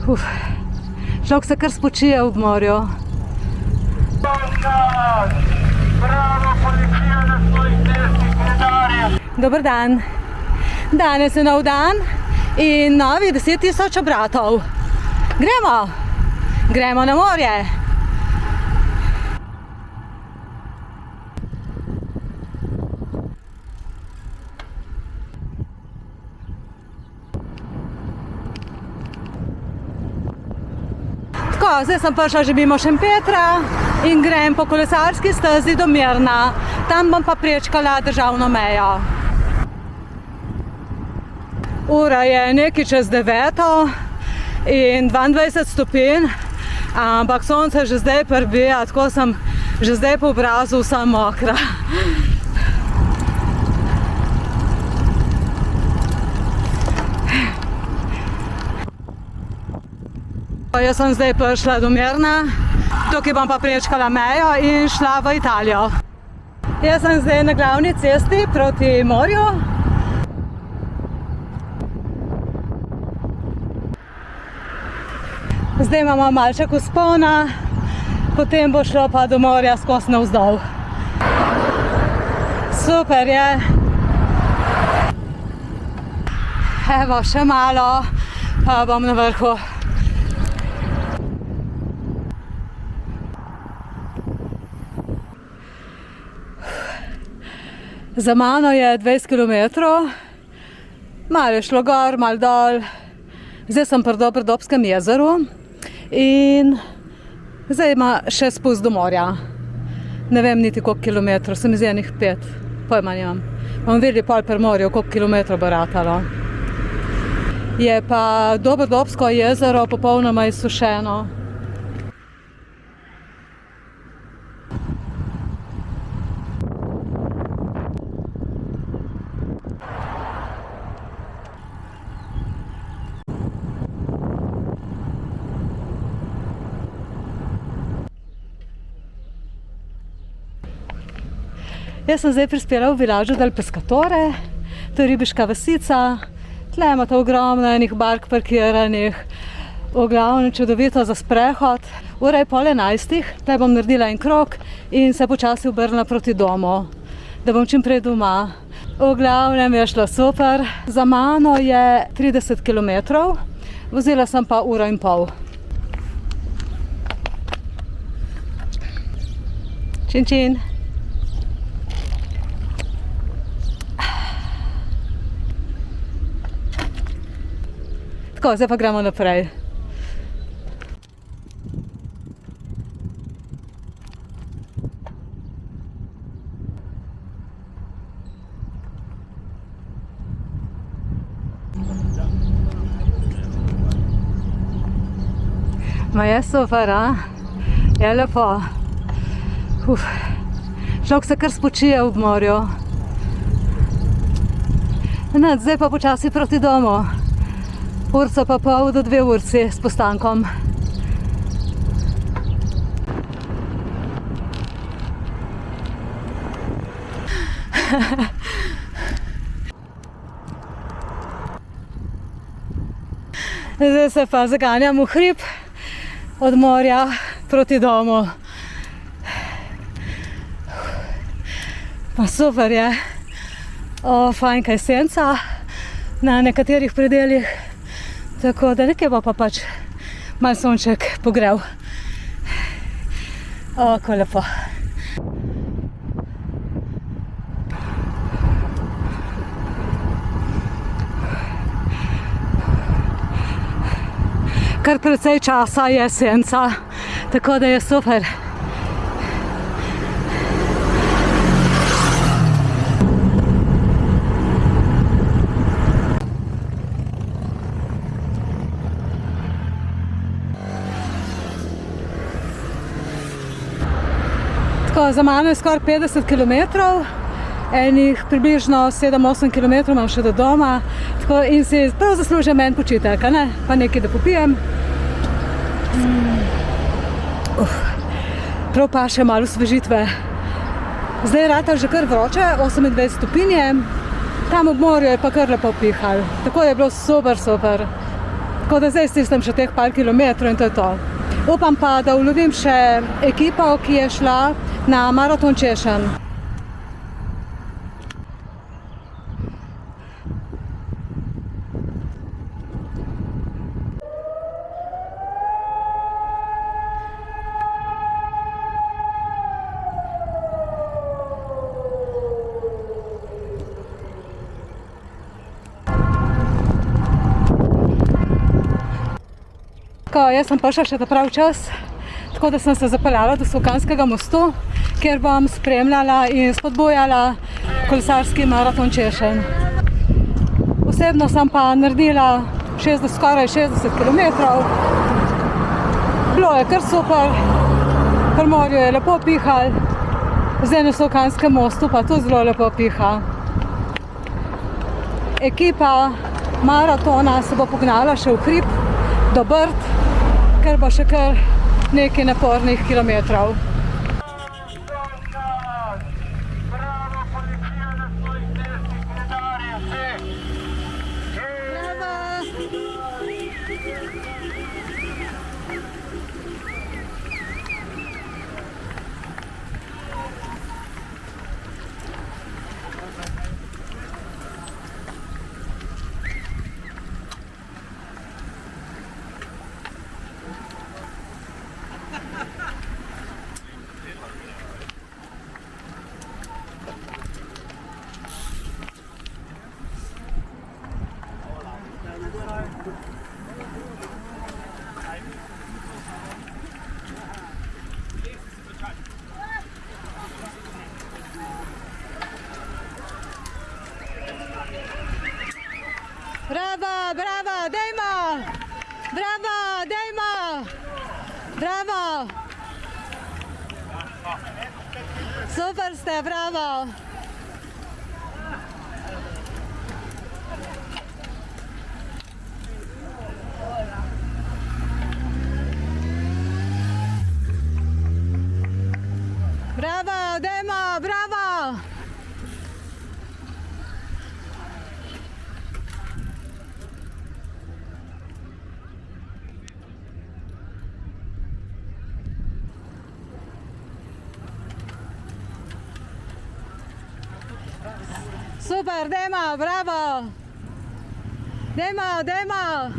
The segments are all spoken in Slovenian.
Človek se kar spočije ob morju. Dober dan. Danes je nov dan in novih 10 000 obratov. Gremo! Gremo na morje! Tako, zdaj sem prišla že mimo Šempetra in grem po kolesarski stezi do Mirna. Tam bom pa prečkala državno mejo. Ura je nekaj čez 9 in 22 stopinj, ampak sonce že zdaj prbija, tako sem že zdaj po obrazu vsa mokra. Jaz sem zdaj prišla do Mirna, tukaj bom pa prečkala mejo in šla v Italijo. Jaz sem zdaj na glavni cesti proti morju. Zdaj imamo malček vzpona, potem bo šlo pa do morja skozi navzdol. Super je. Evo, še malo, pa bom na vrhu. Za mano je 20 km, malo je šlo gor, malo dol. Zdaj sem pri Dobrodopskem jezeru in zdaj ima še spust do morja. Ne vem niti koliko kilometrov, se mi zdi enih 5, pojma nimam. Bomo videli pol pri morju, koliko kilometrov bo ratalo. Je pa Dobrodopsko jezero popolnoma izsušeno. Jaz sem zdaj prispela v Villaggio del Pescatore, to je ribiška vasica. Tle imate ogromno enih bark parkiranih, v glavnem čudovito za sprehod. Ura je 10:30, tle bom naredila en krog in se počasi obrnila proti domu, da bom čim prej doma. V glavnem je šlo super, za mano je 30 km, vozila sem pa 1,5 ure. Čin, čin. Tako, zdaj pa gremo naprej. Ma je super, a? Je lepo. Človek se kar spočije ob morju. Zdaj pa počasi proti domu. Urca pa pol do 2 urci s postankom. Zdaj se pa zaganjam v hrib od morja proti domu. Pa super je. Fajnka je senca na nekaterih predeljih. Tako da nekaj bo pa pač malo sonček pogrel. Ko lepo. Kar precej časa je senca, tako da je super. Za mano je skoraj 50 km, enih približno 7-8 km imam še do doma, tako in si prav zaslužim en počitek, ne? Pa nekaj da popijem. Prav pa še malo osvežitve. Zdaj je rata že kar vroče, 28 stopinje, tam ob morju je pa kar lepo pihal, tako je bilo super, super. Tako da zdaj stisnem še teh par kilometrov in to je to. Upam pa, da ulovim še ekipo, ki je šla na maraton Češenj. Jaz sem prišla še ta pravi čas, tako da sem se zapeljala do Solkanskega mostu, kjer bom spremljala in spodbujala kolesarski maraton Češenj. Osebno sem pa naredila skoraj 60 kilometrov. Bilo je kar super, pri morju je lepo pihalo, zdaj na Solkanskem mostu pa tudi zelo lepo piha. Ekipa maratona se bo pognala še v hrib do Brd, ker bo še kar nekaj napornih kilometrov. Bravo, bravo, dajmo! Bravo, dajmo! Bravo! Super ste, bravo! Bravo, dajmo, bravo! Super, dajmo, bravo! Dajmo, dajmo!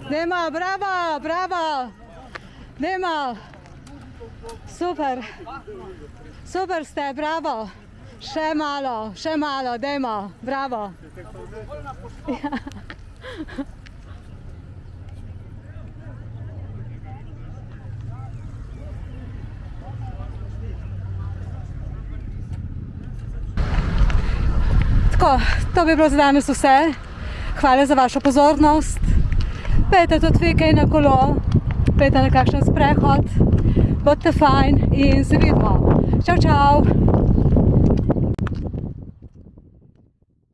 Dajmo, bravo, bravo! Dajmo! Super! Super ste, bravo! Še malo, dajmo, bravo! Ja. Tako, to bi bilo za danes vse. Hvala za vašo pozornost. Pejte tudi vi kaj na kolo, pejte na kakšen sprehod. Bodite fajn in se vidimo. Čau, čau!